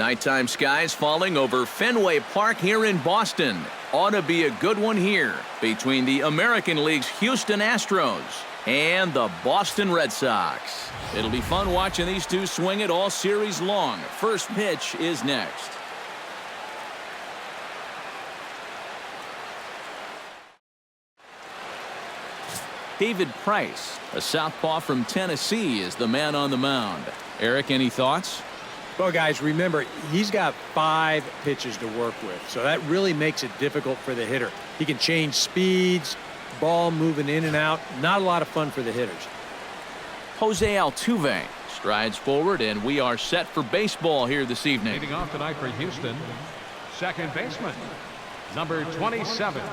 Nighttime skies falling over Fenway Park here in Boston. Ought to be a good one here between the American League's Houston Astros and the Boston Red Sox. It'll be fun watching these two swing it all series long. First pitch is next. David Price, a southpaw from Tennessee, is the man on the mound. Eric, any thoughts? Well, guys, remember, he's got 5 pitches to work with, so that really makes it difficult for the hitter. He can change speeds, ball moving in and out. Not a lot of fun for the hitters. Jose Altuve strides forward, and we are set for baseball here this evening. Leading off tonight for Houston, second baseman, number 27.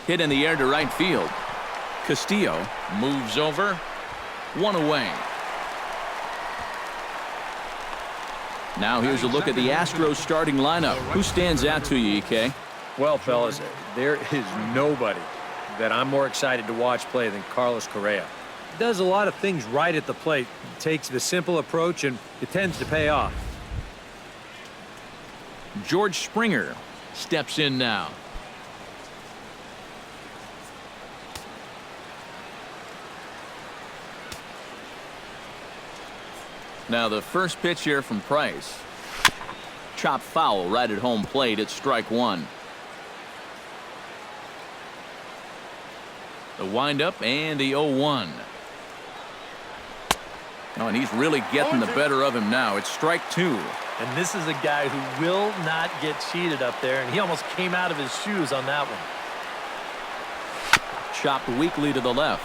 Hit in the air to right field. Castillo moves over. 1 away. Now here's a look at the Astros starting lineup. Who stands out to you, EK? Well, fellas, there is nobody that I'm more excited to watch play than Carlos Correa. He does a lot of things right at the plate. Takes the simple approach, and it tends to pay off. George Springer steps in now. Now the first pitch here from Price. Chopped foul right at home plate. It's strike 1. The windup and the 0-1. Oh, and he's really getting the better of him now. It's strike 2. And this is a guy who will not get cheated up there, and he almost came out of his shoes on that one. Chopped weakly to the left.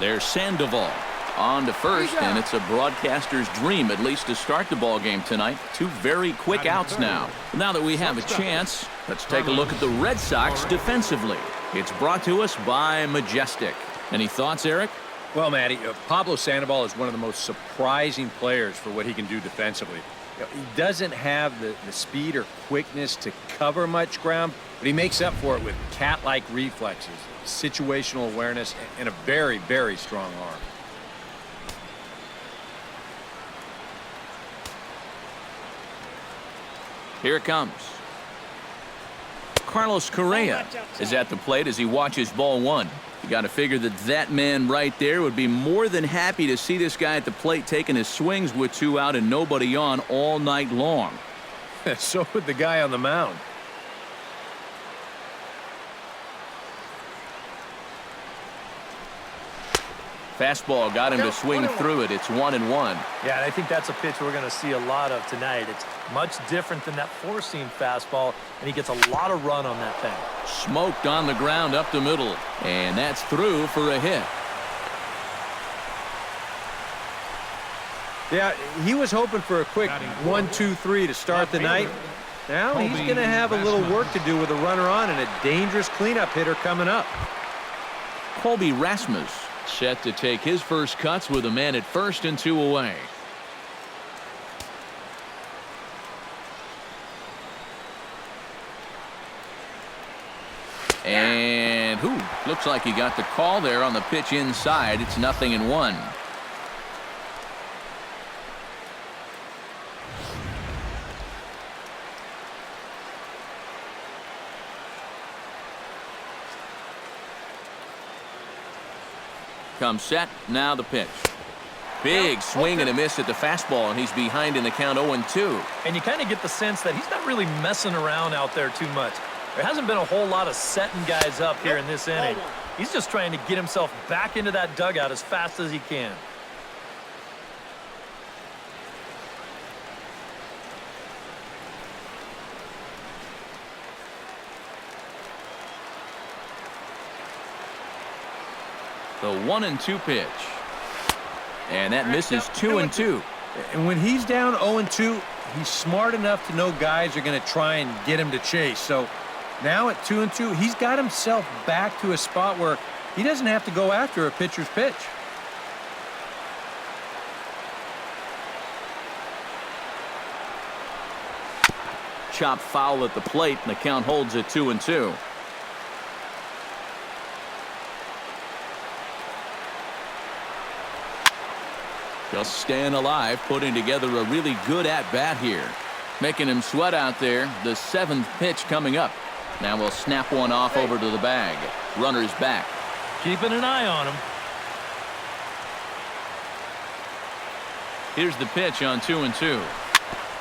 There's Sandoval. On to first, and it's a broadcaster's dream, at least to start the ball game tonight. 2 very quick outs now. Now that we have a chance, let's take a look at the Red Sox defensively. It's brought to us by Majestic. Any thoughts, Eric? Well, Matty, Pablo Sandoval is one of the most surprising players for what he can do defensively. He doesn't have the speed or quickness to cover much ground, but he makes up for it with cat-like reflexes, situational awareness, and a very, very strong arm. Here it comes. Carlos Correa is at the plate as he watches ball 1. You got to figure that man right there would be more than happy to see this guy at the plate taking his swings with 2 out and nobody on all night long. So would the guy on the mound. Fastball got him to swing through it. It's 1-1. Yeah, and I think that's a pitch we're going to see a lot of tonight. It's much different than that 4-seam fastball, and he gets a lot of run on that thing. Smoked on the ground up the middle, and that's through for a hit. Yeah, he was hoping for a quick 1-2-3 to start the night. Now he's going to have a little work to do with a runner on and a dangerous cleanup hitter coming up. Colby Rasmus set to take his first cuts with a man at first and 2 away. And looks like he got the call there on the pitch inside. It's 0-1. Comes set. Now the pitch. Big swing and a miss at the fastball, and he's behind in the count 0-2. And you kind of get the sense that he's not really messing around out there too much. There hasn't been a whole lot of setting guys up here in this inning. He's just trying to get himself back into that dugout as fast as he can. The 1-2 pitch. And that misses 2-2. And when he's down 0-2, he's smart enough to know guys are going to try and get him to chase. So now at 2-2, he's got himself back to a spot where he doesn't have to go after a pitcher's pitch. Chop foul at the plate, and the count holds at 2-2. Just staying alive, putting together a really good at-bat here. Making him sweat out there. The 7th pitch coming up. Now we'll snap one off over to the bag. Runner's back. Keeping an eye on him. Here's the pitch on 2-2.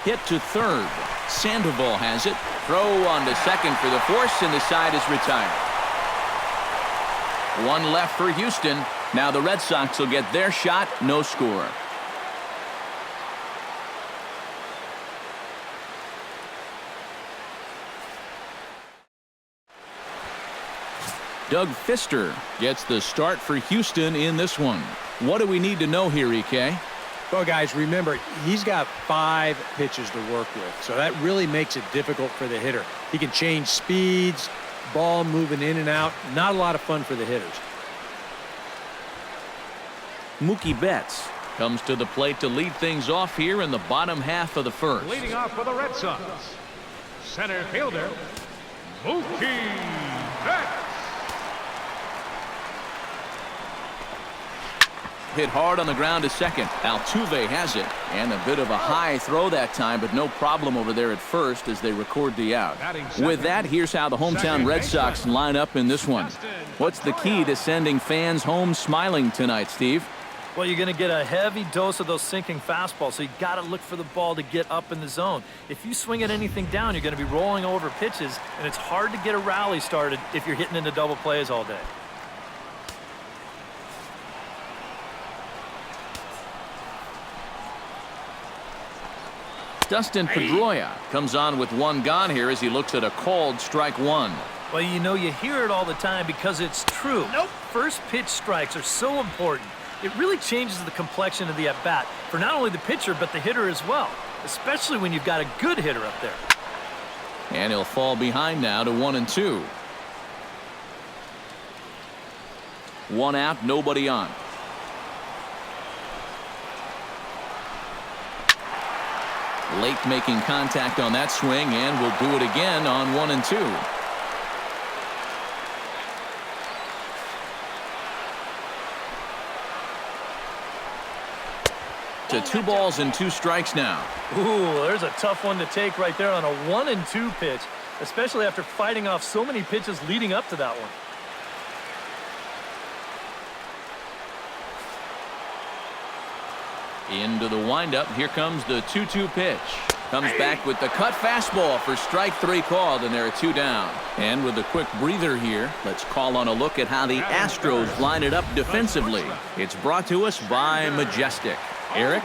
Hit to third. Sandoval has it. Throw on to second for the force, and the side is retired. One left for Houston. Now the Red Sox will get their shot. No score. Doug Fister gets the start for Houston in this one. What do we need to know here, EK? Well, guys, remember, he's got 5 pitches to work with, so that really makes it difficult for the hitter. He can change speeds, ball moving in and out. Not a lot of fun for the hitters. Mookie Betts comes to the plate to lead things off here in the bottom half of the first. Leading off for the Red Sox, center fielder, Mookie Betts. Hit hard on the ground to second. Altuve has it, and a bit of a high throw that time, but no problem over there at first as they record the out. With that, here's how the hometown Red Sox line up in this one. What's the key to sending fans home smiling tonight, Steve? Well, you're going to get a heavy dose of those sinking fastballs, so you got to look for the ball to get up in the zone. If you swing at anything down, you're going to be rolling over pitches, and it's hard to get a rally started if you're hitting into double plays all day. Dustin Pedroia comes on with one gone here as he looks at a called strike one. Well, you know, you hear it all the time because it's true. First pitch strikes are so important. It really changes the complexion of the at-bat for not only the pitcher but the hitter as well, especially when you've got a good hitter up there. And he'll fall behind now to 1-2. One out, nobody on. Late making contact on that swing, and will do it again on 1-2. To 2 balls and 2 strikes now. Ooh, there's a tough one to take right there on a 1-2 pitch, especially after fighting off so many pitches leading up to that one. Into the windup. Here comes the 2-2 pitch. Comes back with the cut fastball for strike 3 called, and there are 2 down. And with a quick breather here, let's call on a look at how the Astros line it up defensively. It's brought to us by Majestic. Eric?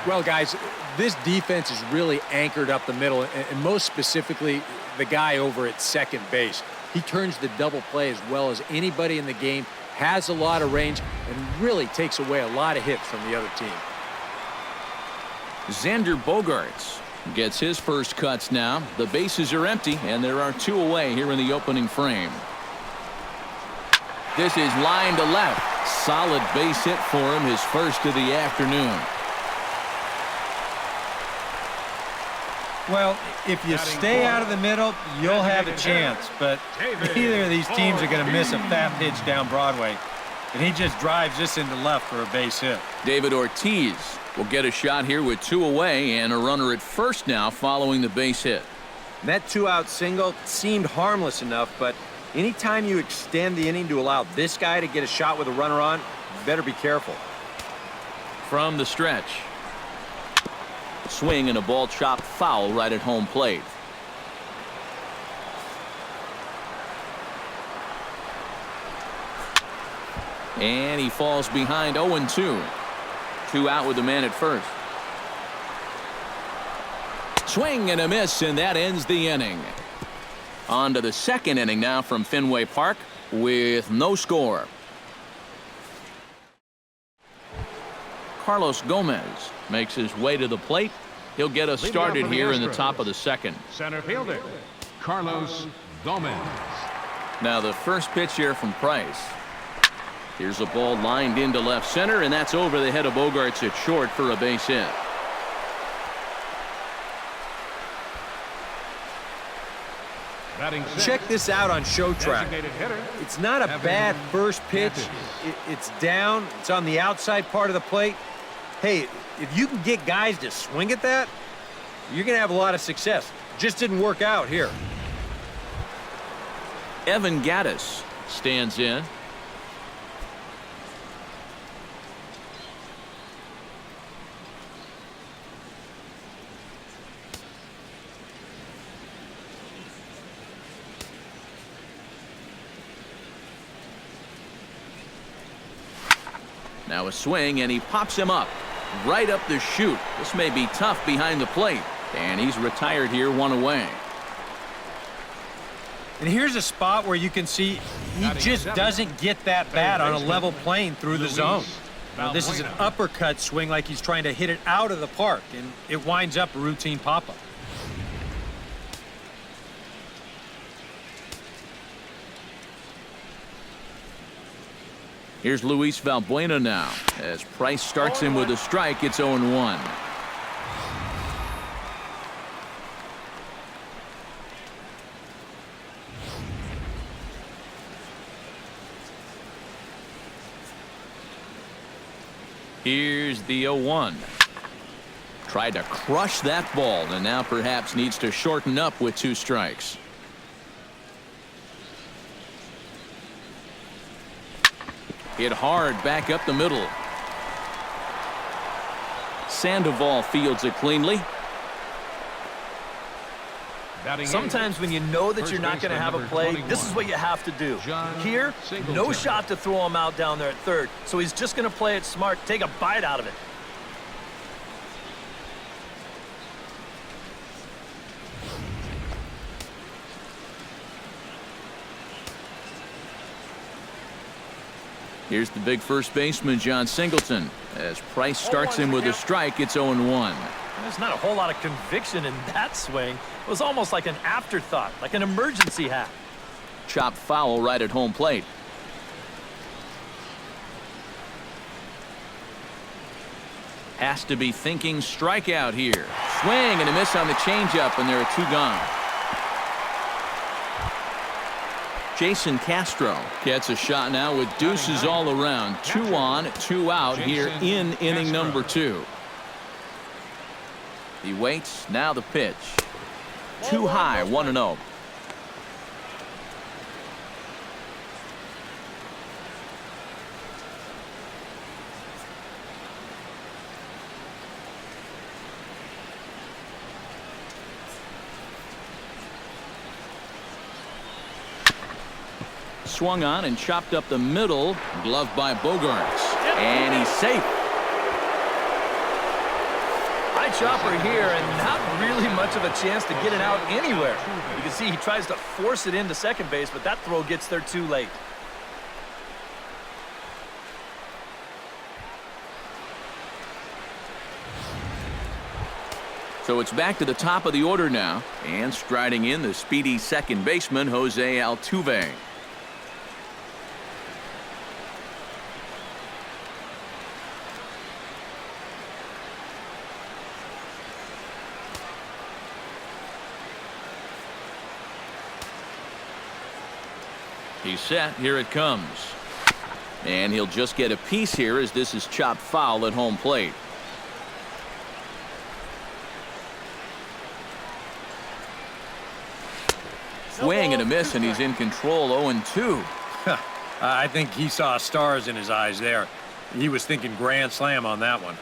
Well, guys, this defense is really anchored up the middle, and most specifically, the guy over at second base. He turns the double play as well as anybody in the game, has a lot of range, and really takes away a lot of hits from the other team. Xander Bogaerts gets his first cuts now. The bases are empty, and there are 2 away here in the opening frame. This is line to left. Solid base hit for him, his first of the afternoon. Well, if you stay out of the middle, you'll have a chance, but either of these teams are going to miss a fat pitch down Broadway, and he just drives this into left for a base hit. David Ortiz will get a shot here with 2 away and a runner at first now following the base hit. That 2-out single seemed harmless enough, but anytime you extend the inning to allow this guy to get a shot with a runner on, you better be careful. From the stretch. Swing and a ball chopped foul right at home plate. And he falls behind 0-2. 2 out with the man at first. Swing and a miss, and that ends the inning. On to the second inning now from Fenway Park with no score. Carlos Gomez makes his way to the plate. He'll get us started here in the top of the second. Center fielder, Carlos Gomez. Now the first pitch here from Price. Here's a ball lined into left center, and that's over the head of Bogaerts at short for a base hit. Check this out on Show Track. It's not a bad first pitch. It's down. It's on the outside part of the plate. Hey, if you can get guys to swing at that, you're going to have a lot of success. Just didn't work out here. Evan Gattis stands in. Now a swing, and he pops him up. Right up the chute. This may be tough behind the plate. And he's retired here, 1 away. And here's a spot where you can see he just doesn't get that bat on a level plane through the zone. Now, this is an uppercut swing like he's trying to hit it out of the park, and it winds up a routine pop-up. Here's Luis Valbuena now. As Price starts him with a strike, it's 0-1. Here's the 0-1. Tried to crush that ball, and now perhaps needs to shorten up with 2 strikes. Hit hard back up the middle. Sandoval fields it cleanly. Sometimes when you know that you're not going to have a play, this is what you have to do. Here, no shot to throw him out down there at third, so he's just going to play it smart, take a bite out of it. Here's the big first baseman, John Singleton. As Price starts him with a strike, it's 0-1. There's not a whole lot of conviction in that swing. It was almost like an afterthought, like an emergency hack. Chopped foul right at home plate. Has to be thinking strikeout here. Swing and a miss on the changeup, and there are 2 gone. Jason Castro gets a shot now with deuces all around. 2 on, 2 out here in inning number 2. He waits. Now the pitch. Too high, 1-0. Swung on and chopped up the middle. Gloved by Bogaerts. And he's safe. High chopper here, and not really much of a chance to get it out anywhere. You can see he tries to force it into second base, but that throw gets there too late. So it's back to the top of the order now. And striding in, the speedy second baseman, Jose Altuve. He's set. Here it comes. And he'll just get a piece here as this is chopped foul at home plate. Swing and a miss, and he's in control. 0-2. I think he saw stars in his eyes there. He was thinking grand slam on that one.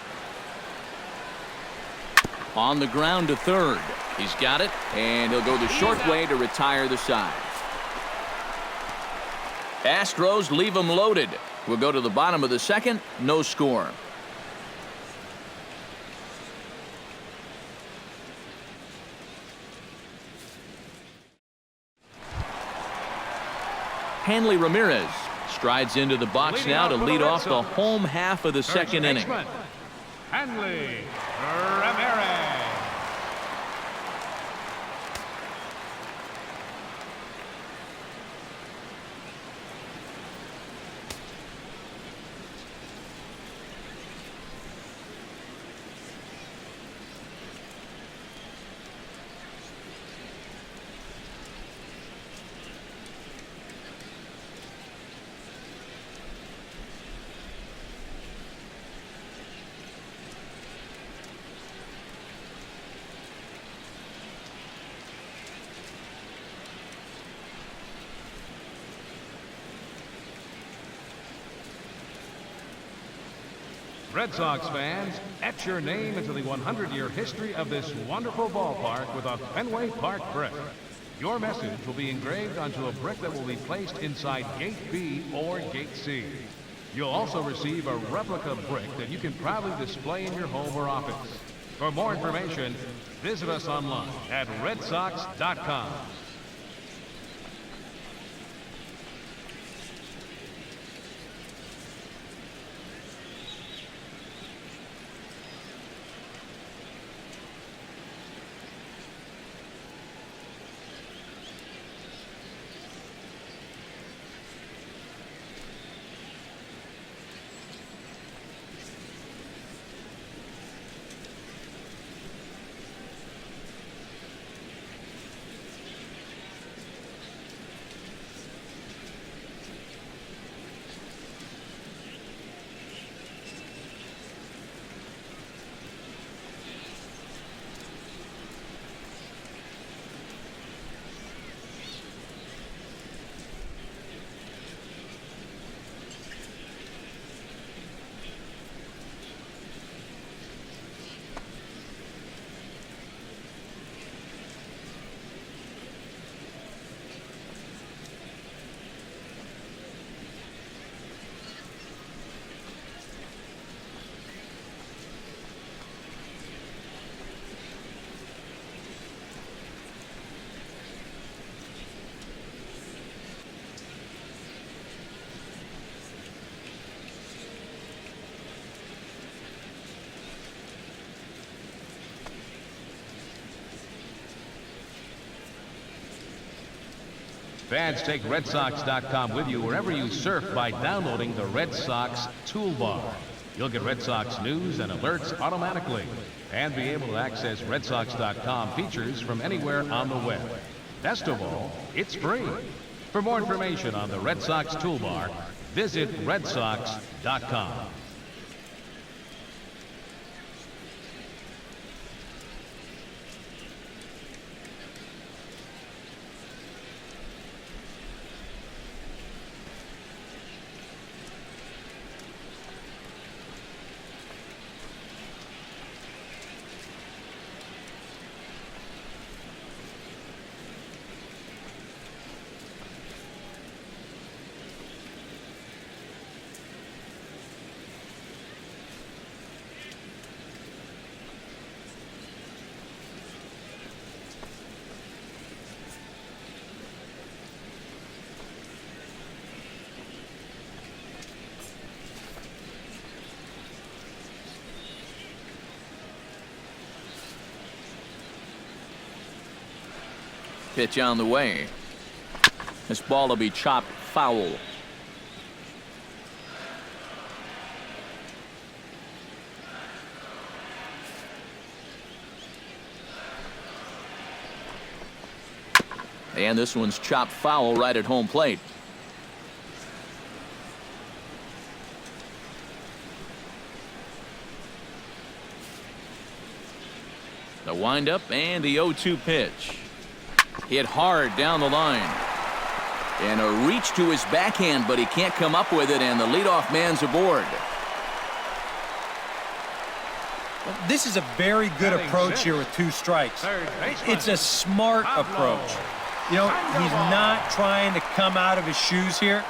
On the ground to third. He's got it, and he'll go the short way to retire the side. Astros leave them loaded. We'll go to the bottom of the second. No score. Hanley Ramirez strides into the box now to lead off the home half of the second inning. Hanley Ramirez. Red Sox fans, etch your name into the 100-year history of this wonderful ballpark with a Fenway Park brick. Your message will be engraved onto a brick that will be placed inside Gate B or Gate C. You'll also receive a replica brick that you can proudly display in your home or office. For more information, visit us online at redsox.com. Fans, take RedSox.com with you wherever you surf by downloading the Red Sox toolbar. You'll get Red Sox news and alerts automatically and be able to access RedSox.com features from anywhere on the web. Best of all, it's free. For more information on the Red Sox toolbar, visit RedSox.com. Pitch on the way. This ball will be chopped foul. And this one's chopped foul right at home plate. The windup and the 0-2 pitch. Hit hard down the line. And a reach to his backhand, but he can't come up with it, and the leadoff man's aboard. This is a very good approach here with 2 strikes. It's a smart approach. You know, he's not trying to come out of his shoes here.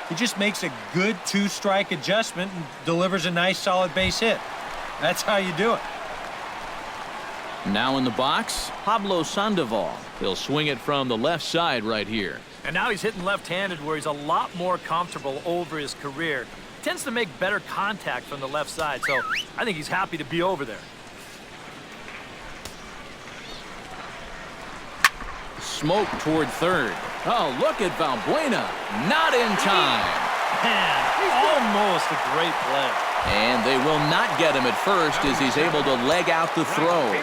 He just makes a good 2-strike adjustment and delivers a nice solid base hit. That's how you do it. Now in the box, Pablo Sandoval. He'll swing it from the left side right here. And now he's hitting left-handed where he's a lot more comfortable over his career. Tends to make better contact from the left side, so I think he's happy to be over there. Smoke toward third. Oh, look at Valbuena. Not in time. Man, almost a great play. And they will not get him at first as he's able to leg out the throw.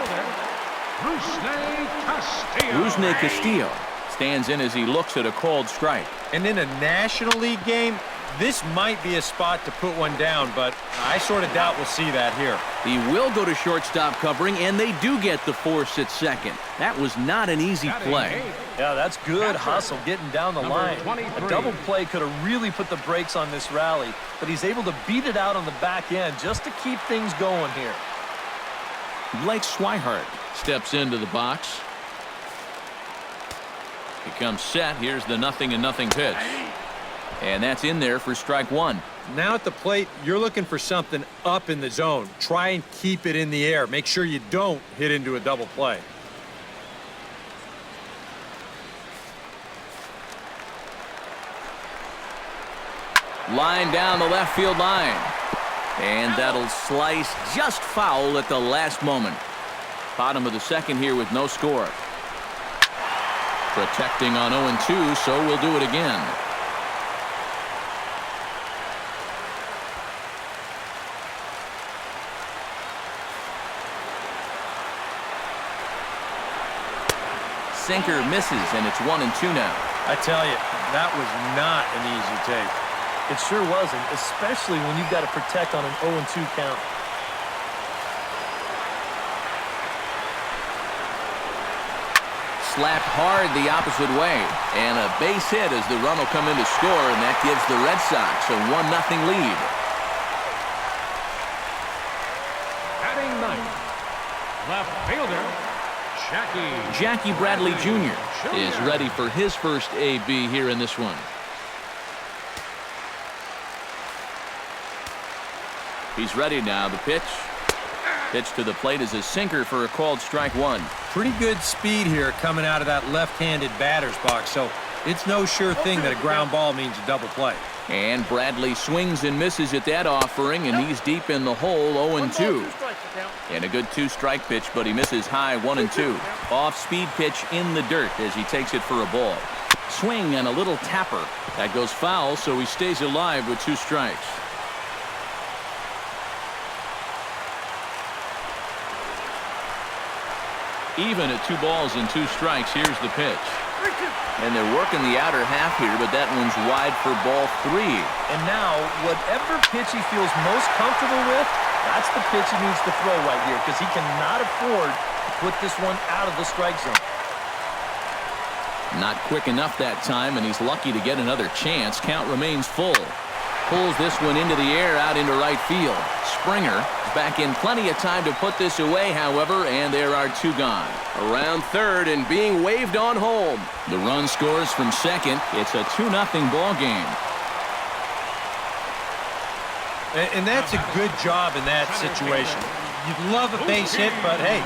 Rusney Castillo stands in as he looks at a called strike. And in a National League game, This might be a spot to put one down, but I sort of doubt we'll see that here. He will go to shortstop covering, and they do get the force at second. That was not an easy play. Yeah, that's good hustle getting down the line. 23. A double play could have really put the brakes on this rally, but he's able to beat it out on the back end just to keep things going here. Blake Swihart steps into the box. He comes set. Here's the 0-0 pitch. And that's in there for strike one. Now at the plate, you're looking for something up in the zone. Try and keep it in the air. Make sure you don't hit into a double play. Line down the left field line. And that'll slice just foul at the last moment. Bottom of the second here with no score. Protecting on 0-2, so we'll do it again. Sinker misses, and it's 1-2 now. I tell you, that was not an easy take. It sure wasn't, especially when you've got to protect on an 0-2 count. Slapped hard the opposite way, and a base hit as the run will come in to score, and that gives the Red Sox a 1-0 lead. Batting ninth, left fielder, Jackie Bradley Jr. is ready for his first AB here in this one. He's ready now. The pitch. Pitch to the plate is a sinker for a called strike one. Pretty good speed here coming out of that left-handed batter's box, so it's no sure thing that a ground ball means a double play. And Bradley swings and misses at that offering, and he's deep in the hole, 0-2. And a good two-strike pitch, but he misses high, 1-2. Off-speed pitch in the dirt as he takes it for a ball. Swing and a little tapper. That goes foul, so he stays alive with 2 strikes. Even at 2 balls and 2 strikes, here's the pitch. And they're working the outer half here, but that one's wide for ball 3. And now, whatever pitch he feels most comfortable with, that's the pitch he needs to throw right here, because he cannot afford to put this one out of the strike zone. Not quick enough that time, and he's lucky to get another chance. Count remains full. Pulls this one into the air out into right field. Springer back in plenty of time to put this away, however, and there are 2 gone. Around third and being waved on home. The run scores from second. It's a 2-0 ball game. And that's a good job in that situation. You'd love a base hit, but hey,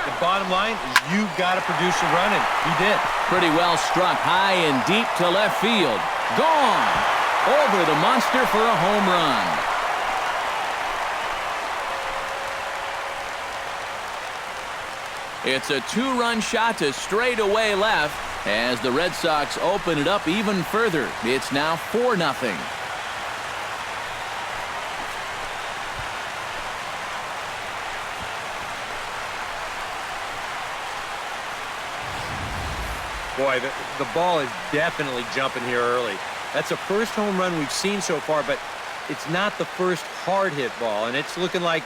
the bottom line is you've got to produce a run, and he did. Pretty well struck high and deep to left field. Gone! Over the monster for a home run. It's a 2-run shot to straightaway left as the Red Sox open it up even further. It's now 4-0. Boy, the ball is definitely jumping here early. That's the first home run we've seen so far, but it's not the first hard-hit ball, and it's looking like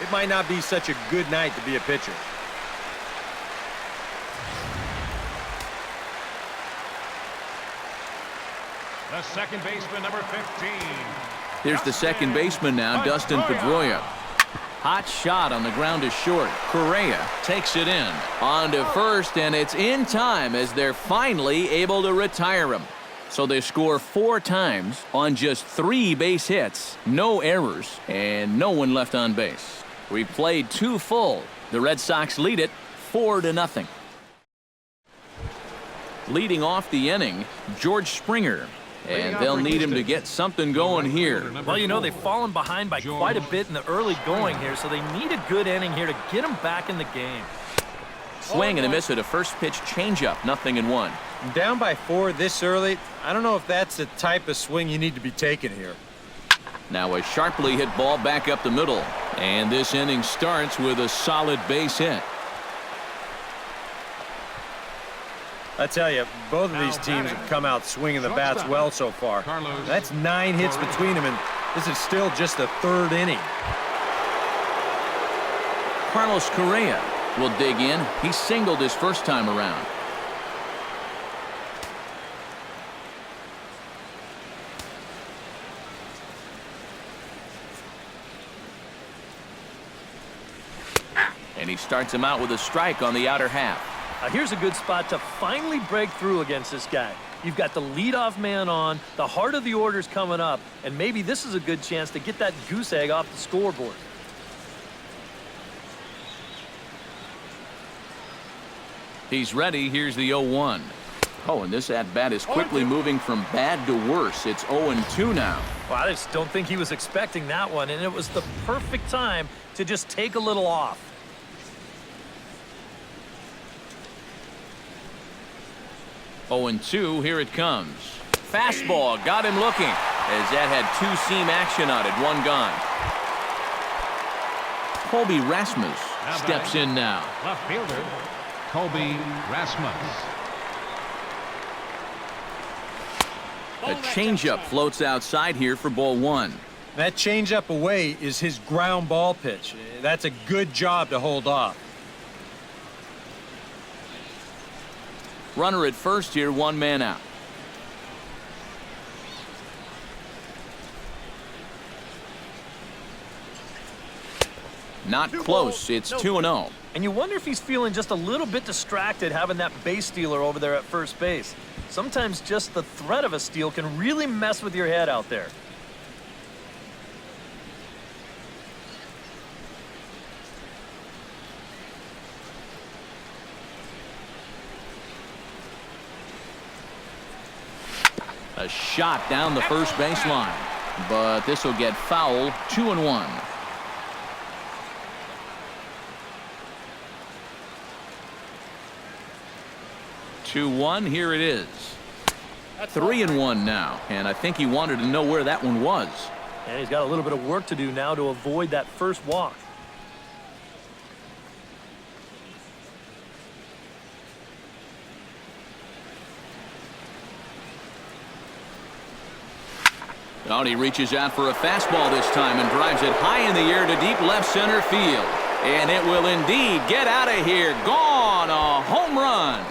it might not be such a good night to be a pitcher. the second baseman, number 15. Here's the second baseman now, Dustin Pedroia. Hot shot on the ground is short. Correa takes it in. On to first, and it's in time as they're finally able to retire him. So they score 4 times on just 3 base hits, no errors, and no one left on base. We played 2 full. The Red Sox lead it 4-0. Leading off the inning, George Springer. And they'll need him to get something going here. Well, you know, they've fallen behind by quite a bit in the early going here, so they need a good inning here to get them back in the game. Swing and a miss at a first pitch changeup, 0-1. Down by 4 this early, I don't know if that's the type of swing you need to be taking here. Now a sharply hit ball back up the middle. And this inning starts with a solid base hit. I tell you, both of these teams have come out swinging the bats well so far. That's 9 hits between them, and this is still just the 3rd inning. Carlos Correa will dig in. He singled his first time around. And he starts him out with a strike on the outer half. Here's a good spot to finally break through against this guy. You've got the leadoff man on, the heart of the order's coming up, and maybe this is a good chance to get that goose egg off the scoreboard. He's ready. Here's the 0-1. Oh, and this at-bat is quickly moving from bad to worse. It's 0-2 now. Well, I just don't think he was expecting that one, and it was the perfect time to just take a little off. Oh, 0-2, here it comes. Fastball, got him looking, as that had 2-seam action on it, 1 gone. Colby Rasmus steps in now. Left fielder, Colby Rasmus. A changeup floats outside here for ball 1. That changeup away is his ground ball pitch. That's a good job to hold off. Runner at first here, 1 man out. Not close. It's 2-0. And you wonder if he's feeling just a little bit distracted having that base stealer over there at first base. Sometimes just the threat of a steal can really mess with your head out there. A shot down the first baseline, but this will get foul. 2-1. Here it is. 3-1 now, and I think he wanted to know where that one was. And he's got a little bit of work to do now to avoid that first walk. Oh, and he reaches out for a fastball this time and drives it high in the air to deep left center field. And it will indeed get out of here. Gone. A home run.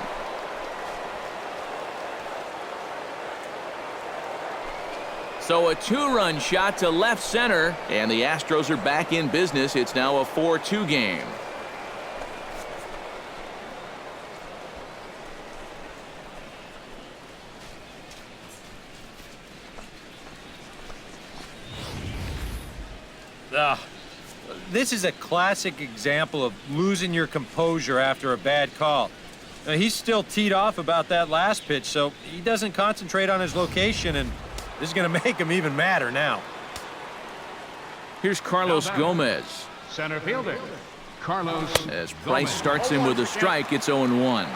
So a 2-run shot to left center, and the Astros are back in business. It's now a 4-2 game. This is a classic example of losing your composure after a bad call. He's still teed off about that last pitch, so he doesn't concentrate on his location, and this is going to make him even madder now. Here's Carlos Gomez. Center fielder, Carlos As Price starts him with a strike, it's 0-1.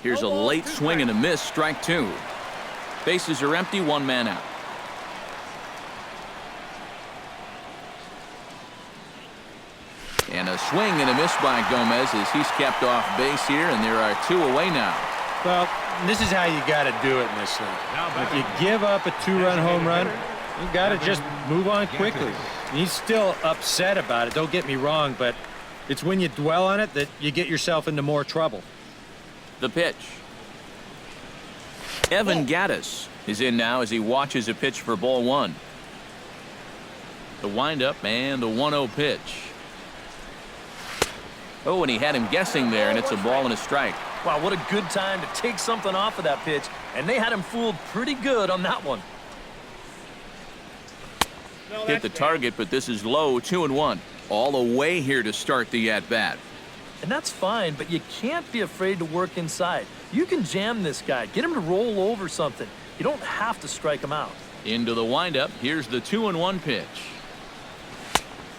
Here's a late swing and a miss, strike 2. Bases are empty, 1 man out. And a swing and a miss by Gomez as he's kept off base here, and there are 2 away now. Well, this is how you got to do it in this league. If you give up a 2-run home run, you got to just move on quickly. He's still upset about it, don't get me wrong, but it's when you dwell on it that you get yourself into more trouble. The pitch. Evan Gattis is in now as he watches a pitch for ball 1. The windup and the 1-0 pitch. Oh, and he had him guessing there, and it's a ball and a strike. Wow, what a good time to take something off of that pitch, and they had him fooled pretty good on that one. Hit the target, but this is low, 2-1. All away here to start the at-bat. And that's fine, but you can't be afraid to work inside. You can jam this guy, get him to roll over something. You don't have to strike him out. Into the windup, here's the 2-1 pitch.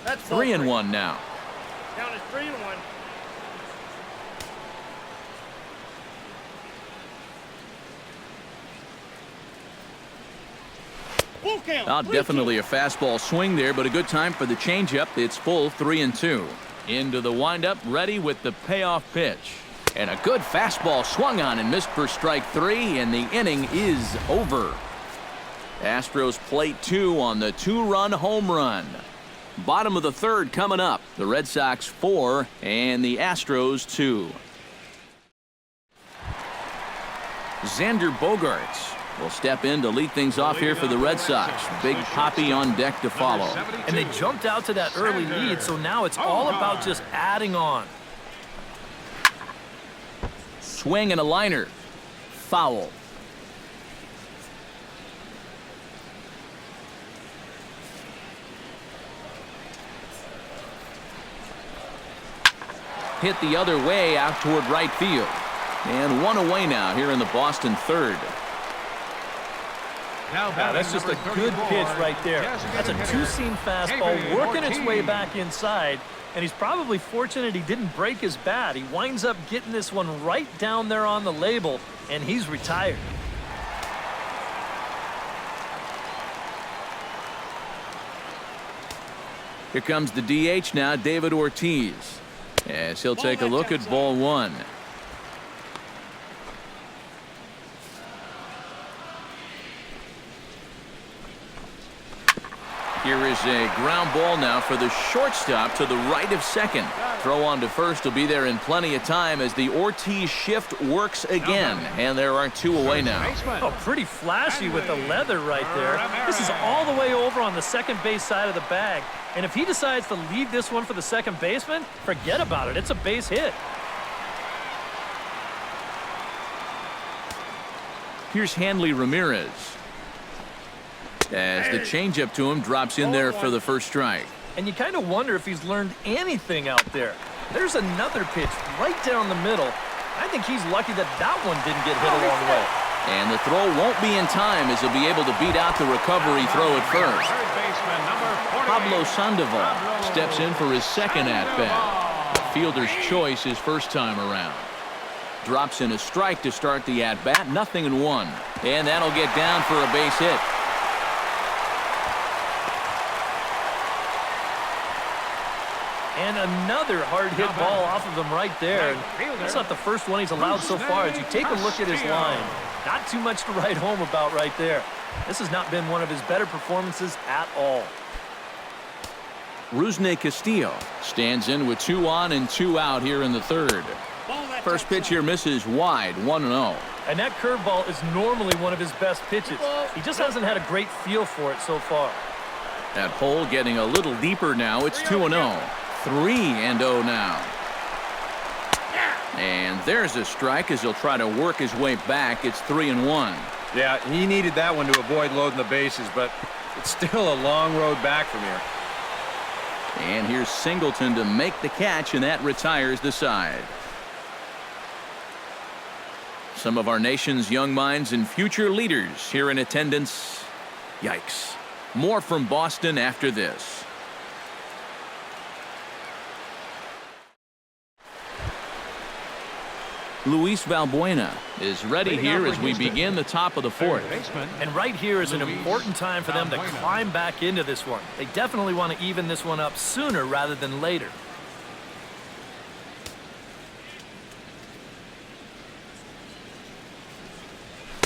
That's 3-1 now. Count is 3-1. Definitely a fastball swing there, but a good time for the changeup. It's full, 3-2. Into the windup, ready with the payoff pitch. And a good fastball swung on and missed for strike 3, and the inning is over. Astros plate 2 on the 2-run home run. Bottom of the 3rd coming up. The Red Sox 4 and the Astros 2. Xander Bogaerts will step in to lead things off here for the Red Sox. Big Poppy on deck to follow. And they jumped out to that early lead, so now it's all about just adding on. Swing and a liner. Foul. Hit the other way out toward right field. And one away now here in the Boston 3rd. Now that's just a good pitch right there. That's a two-seam fastball working its way back inside. And he's probably fortunate he didn't break his bat. He winds up getting this one right down there on the label, and he's retired. Here comes the DH now, David Ortiz, as he'll take a look at ball 1. Here is a ground ball now for the shortstop to the right of second. Throw on to first will be there in plenty of time as the Ortiz shift works again. And there are 2 away now. Oh, pretty flashy with the leather right there. This is all the way over on the second base side of the bag. And if he decides to leave this one for the second baseman, forget about it. It's a base hit. Here's Hanley Ramirez, as the changeup to him drops in there for the first strike. And you kind of wonder if he's learned anything out there. There's another pitch right down the middle. I think he's lucky that that one didn't get hit a long way. And the throw won't be in time as he'll be able to beat out the recovery throw at first. Pablo Sandoval steps in for his second at-bat. Fielder's choice his first time around. Drops in a strike to start the at-bat. 0-1. And that'll get down for a base hit. And another hard-hit ball off of him right there. And that's not the first one he's allowed so far. As you take a look at his line, not too much to write home about right there. This has not been one of his better performances at all. Rusney Castillo stands in with 2 on and 2 out here in the 3rd. First pitch here misses wide, 1-0. And that curveball is normally one of his best pitches. He just hasn't had a great feel for it so far. That hole getting a little deeper now. It's 2-0. 3-0 now. And there's a strike as he'll try to work his way back. It's 3-1. Yeah, he needed that one to avoid loading the bases, but it's still a long road back from here. And here's Singleton to make the catch, and that retires the side. Some of our nation's young minds and future leaders here in attendance. Yikes. More from Boston after this. Luis Valbuena is ready here as we begin the top of the 4th. And right here is an important time for them to climb back into this one. They definitely want to even this one up sooner rather than later.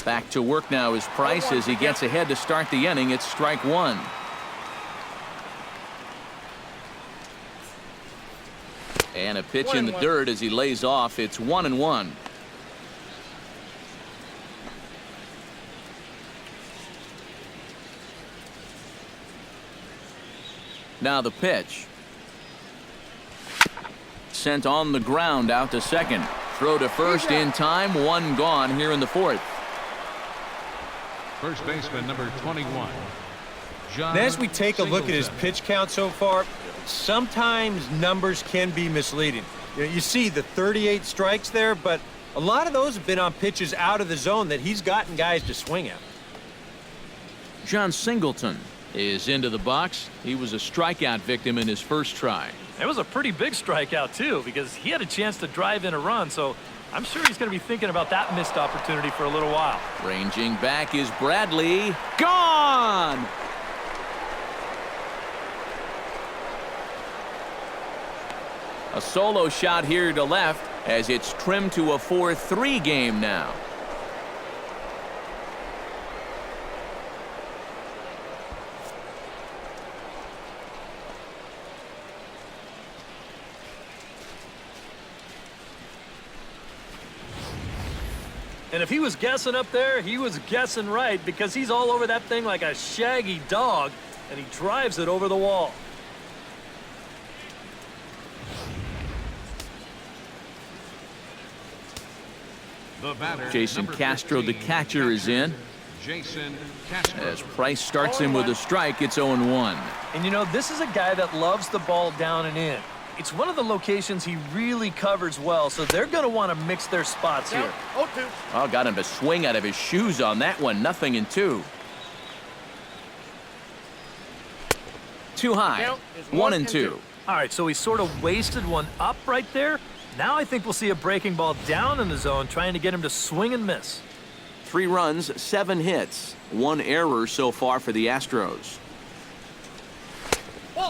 Back to work now is Price as he gets ahead to start the inning. It's strike 1. And a pitch in the dirt as he lays off. It's 1-1. Now the pitch. Sent on the ground out to second. Throw to first in time. 1 gone here in the 4th. First baseman number 21. And as we take a look at his pitch count so far, sometimes numbers can be misleading. You see the 38 strikes there, but a lot of those have been on pitches out of the zone that he's gotten guys to swing at. John Singleton is into the box. He was a strikeout victim in his first try. It was a pretty big strikeout, too, because he had a chance to drive in a run, so I'm sure he's going to be thinking about that missed opportunity for a little while. Ranging back is Bradley. Gone! A solo shot here to left as it's trimmed to a 4-3 game now. And if he was guessing up there, he was guessing right, because he's all over that thing like a shaggy dog, and he drives it over the wall. The batter, Jason number Castro, the 15, catcher, is in. Jason Castro. As Price starts him with a strike, it's 0-1. And you know, this is a guy that loves the ball down and in. It's one of the locations he really covers well, so they're going to want to mix their spots here. 0-2. Oh, got him to swing out of his shoes on that one. 0-2. Too high. Count is 1-2. All right, so he sort of wasted one up right there. Now I think we'll see a breaking ball down in the zone, trying to get him to swing and miss. 3 runs, 7 hits, 1 error so far for the Astros.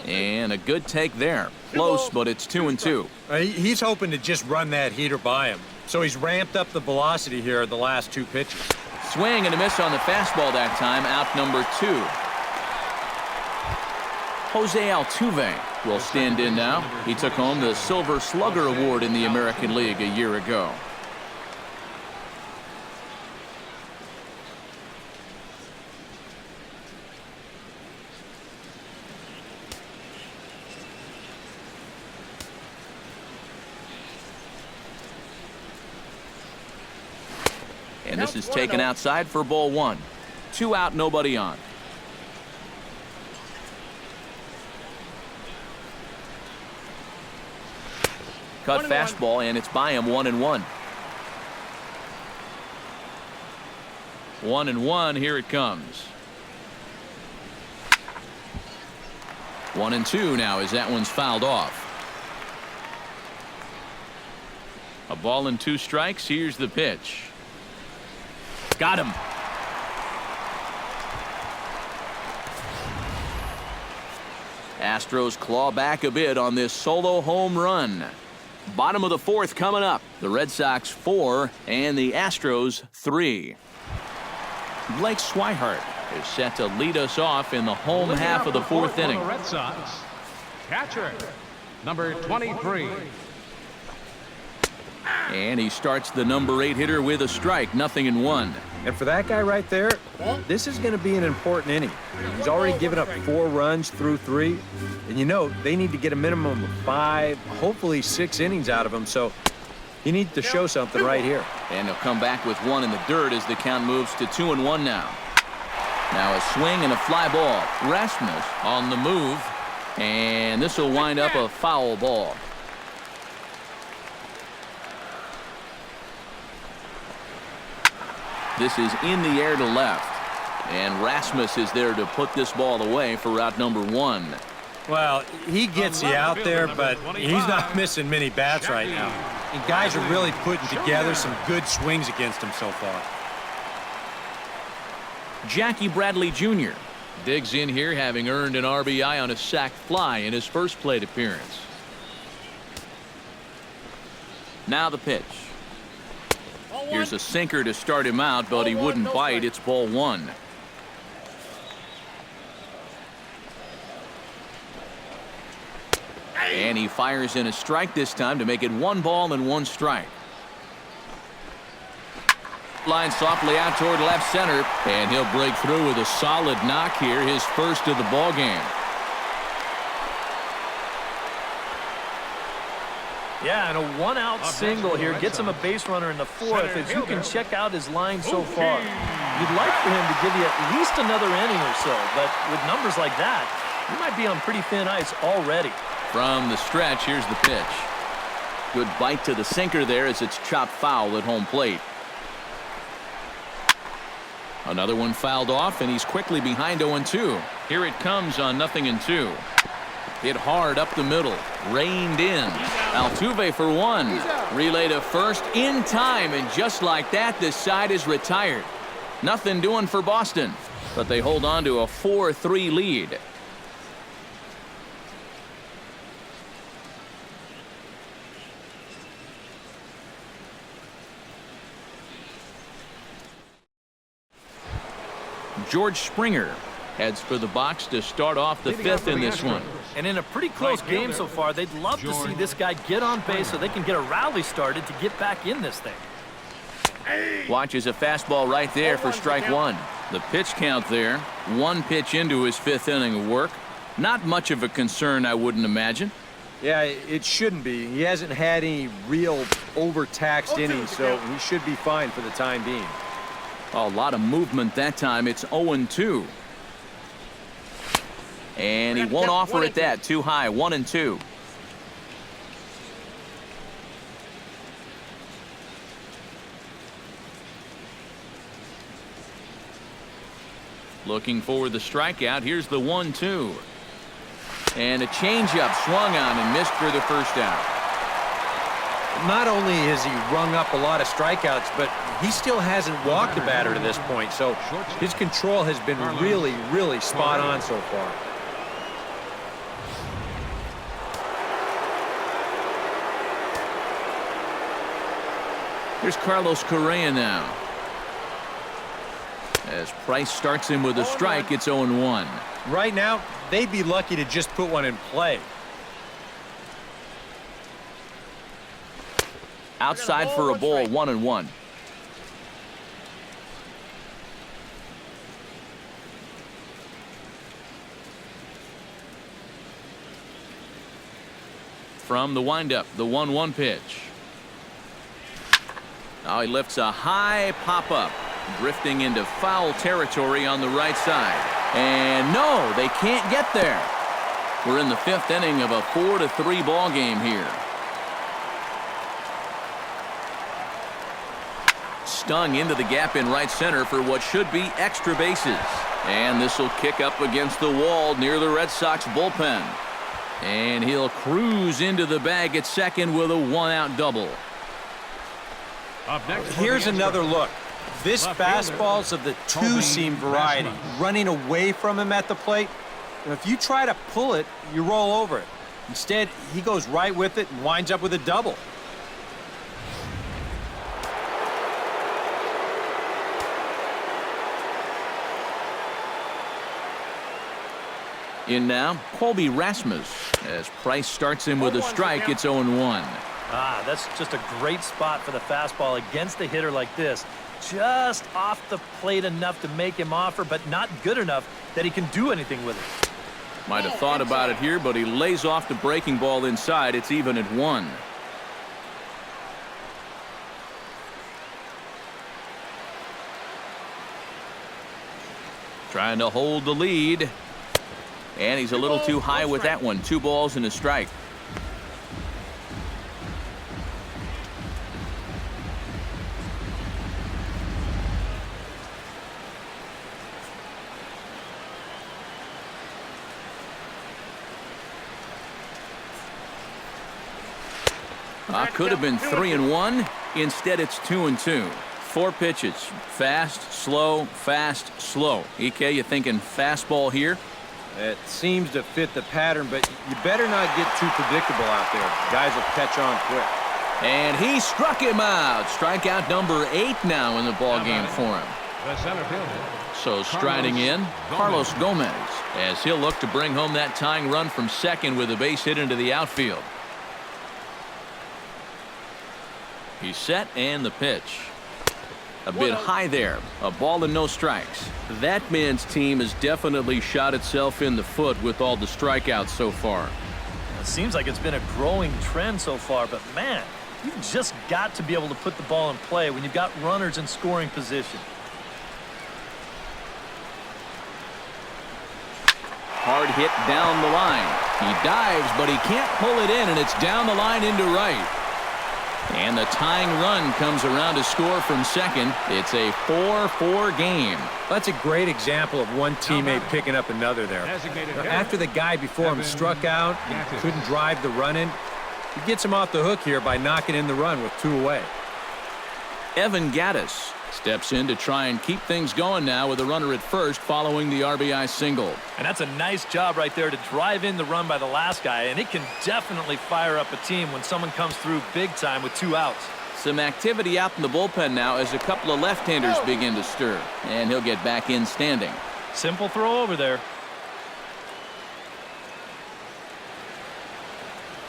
And a good take there. Close, but it's 2-2. He's hoping to just run that heater by him. So he's ramped up the velocity here in the last 2 pitches. Swing and a miss on the fastball that time. Out number 2. Jose Altuve will stand in now. He took home the Silver Slugger Award in the American League a year ago. And this is taken outside for ball 1. 2 out, nobody on. Cut fastball, and it's by him. 1-1. 1-1. Here it comes. 1-2 now as that one's fouled off. A ball and 2 strikes. Here's the pitch. Got him. Astros claw back a bit on this solo home run. Bottom of the 4th coming up. The Red Sox 4 and the Astros 3. Blake Swihart is set to lead us off in the home half of the 4th inning. The Red Sox catcher, number 23. And he starts the number 8 hitter with a strike. 0-1. And for that guy right there, this is going to be an important inning. He's already given up 4 runs through 3. And you know, they need to get a minimum of 5, hopefully 6 innings out of him. So he needs to show something right here. And he'll come back with 1 in the dirt as the count moves to 2-1 now. Now a swing and a fly ball. Rasmus on the move. And this will wind up a foul ball. This is in the air to left. And Rasmus is there to put this ball away for out number 1. Well, he gets you out there, but he's not missing many bats right now. And guys are really putting together some good swings against him so far. Jackie Bradley Jr. digs in here, having earned an RBI on a sac fly in his first plate appearance. Now the pitch. Here's a sinker to start him out, but he wouldn't bite. It's ball 1. And he fires in a strike this time to make it 1 ball and 1 strike. Line softly out toward left center, and he'll break through with a solid knock here, his first of the ball game. Yeah, and a 1-out single here gets him a base runner in the 4th. As you can check out his line so far, you'd like for him to give you at least another inning or so, but with numbers like that, you might be on pretty thin ice already. From the stretch, here's the pitch. Good bite to the sinker there as it's chopped foul at home plate. Another one fouled off, and he's quickly behind 0-2. Here it comes on 0-2. Hit hard up the middle. Reined in. Altuve for 1. Relay to first in time, and just like that, this side is retired. Nothing doing for Boston, but they hold on to a 4-3 lead. George Springer heads for the box to start off the fifth in this one. And in a pretty close game so far, they'd love to see this guy get on base so they can get a rally started to get back in this thing. Watches a fastball right there for strike one. The pitch count there. One pitch into his fifth inning of work. Not much of a concern, I wouldn't imagine. Yeah, it shouldn't be. He hasn't had any real overtaxed innings, so he should be fine for the time being. A lot of movement that time. It's 0-2. And he won't offer it that. Too high. 1-2. Looking for the strikeout. Here's the 1-2. And a changeup swung on and missed for the first out. Not only has he rung up a lot of strikeouts, but he still hasn't walked a batter to this point. So his control has been really, really spot on so far. Here's Carlos Correa now. As Price starts him with a strike, it's 0-1. Right now, they'd be lucky to just put one in play. Outside for a ball, 1-1. From the windup, the 1-1 pitch. Now he lifts a high pop-up, drifting into foul territory on the right side. And no, they can't get there. We're in the fifth inning of a 4-3 ball game here. Stung into the gap in right center for what should be extra bases. And this will kick up against the wall near the Red Sox bullpen. And he'll cruise into the bag at second with a one-out double. Here's another look. This fastball's of the two-seam variety. Running away from him at the plate. If you try to pull it, you roll over it. Instead, he goes right with it and winds up with a double. In now, Colby Rasmus. As Price starts him with a strike, it's 0-1. Ah, that's just a great spot for the fastball against a hitter like this. Just off the plate enough to make him offer, but not good enough that he can do anything with it. Might have thought about it here, but he lays off the breaking ball inside. It's even at 1. Trying to hold the lead. And he's a little too high with that one. 2 balls and a strike. Could have been 3-1. Instead, it's 2-2. 4 pitches. Fast, slow, fast, slow. EK, you thinking fastball here? It seems to fit the pattern, but you better not get too predictable out there. Guys will catch on quick. And he struck him out. Strikeout number 8 now in the ball game for him. The center fielder. So striding in, Carlos Gomez, as he'll look to bring home that tying run from second with a base hit into the outfield. He's set and the pitch. A bit high there. A ball and no strikes. That man's team has definitely shot itself in the foot with all the strikeouts so far. It seems like it's been a growing trend so far, but man, you've just got to be able to put the ball in play when you've got runners in scoring position. Hard hit down the line. He dives, but he can't pull it in, and it's down the line into right. And the tying run comes around to score from second. It's a 4-4 game. That's a great example of one teammate picking up another there. After the guy before him struck out and couldn't drive the run in, he gets him off the hook here by knocking in the run with 2 away. Evan Gattis steps in to try and keep things going now with a runner at first following the RBI single. And that's a nice job right there to drive in the run by the last guy, and it can definitely fire up a team when someone comes through big time with 2 outs. Some activity out in the bullpen now as a couple of left-handers begin to stir. And he'll get back in standing. Simple throw over there.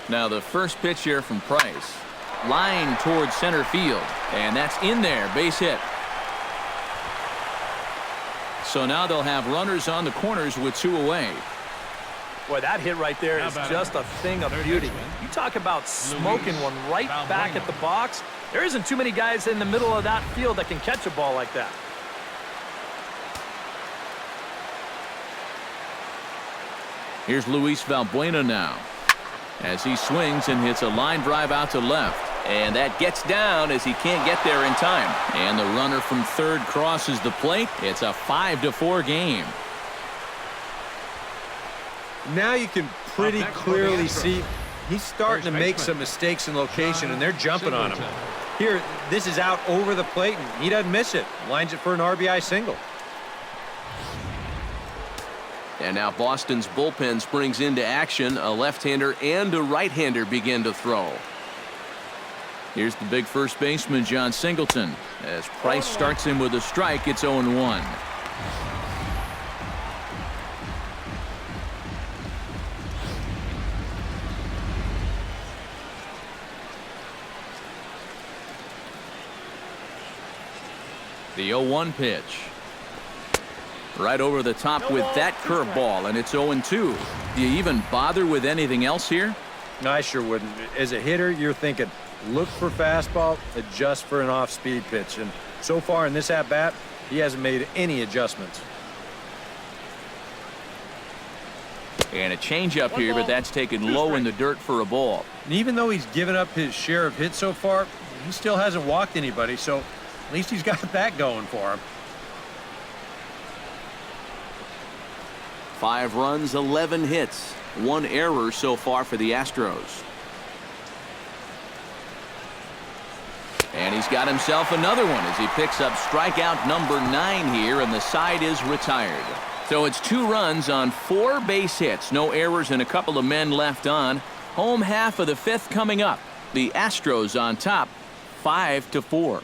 Now the first pitch here from Price. Line towards center field. And that's in there. Base hit. So now they'll have runners on the corners with 2 away. Boy, that hit right there is just a thing of beauty. You talk about smoking one right back at the box. There isn't too many guys in the middle of that field that can catch a ball like that. Here's Luis Valbuena now as he swings and hits a line drive out to left. And that gets down as he can't get there in time. And the runner from third crosses the plate. It's a 5-4 game. Now you can pretty clearly see he's starting to make some mistakes in location, and they're jumping on him. Here, this is out over the plate, and he doesn't miss it. Lines it for an RBI single. And now Boston's bullpen springs into action. A left-hander and a right-hander begin to throw. Here's the big first baseman, John Singleton. As Price starts him with a strike, it's 0-1. The 0-1 pitch. Right over the top with that curveball, and it's 0-2. Do you even bother with anything else here? No, I sure wouldn't. As a hitter, you're thinking, look for fastball, adjust for an off-speed pitch. And so far in this at-bat, he hasn't made any adjustments. And a changeup here, but that's taken low in the dirt for a ball. And even though he's given up his share of hits so far, he still hasn't walked anybody, so at least he's got that going for him. 5 runs, 11 hits. 1 error so far for the Astros. And he's got himself another one as he picks up strikeout number 9 here, and the side is retired. So it's 2 runs on 4 base hits. No errors and a couple of men left on. Home half of the 5th coming up. The Astros on top, 5-4.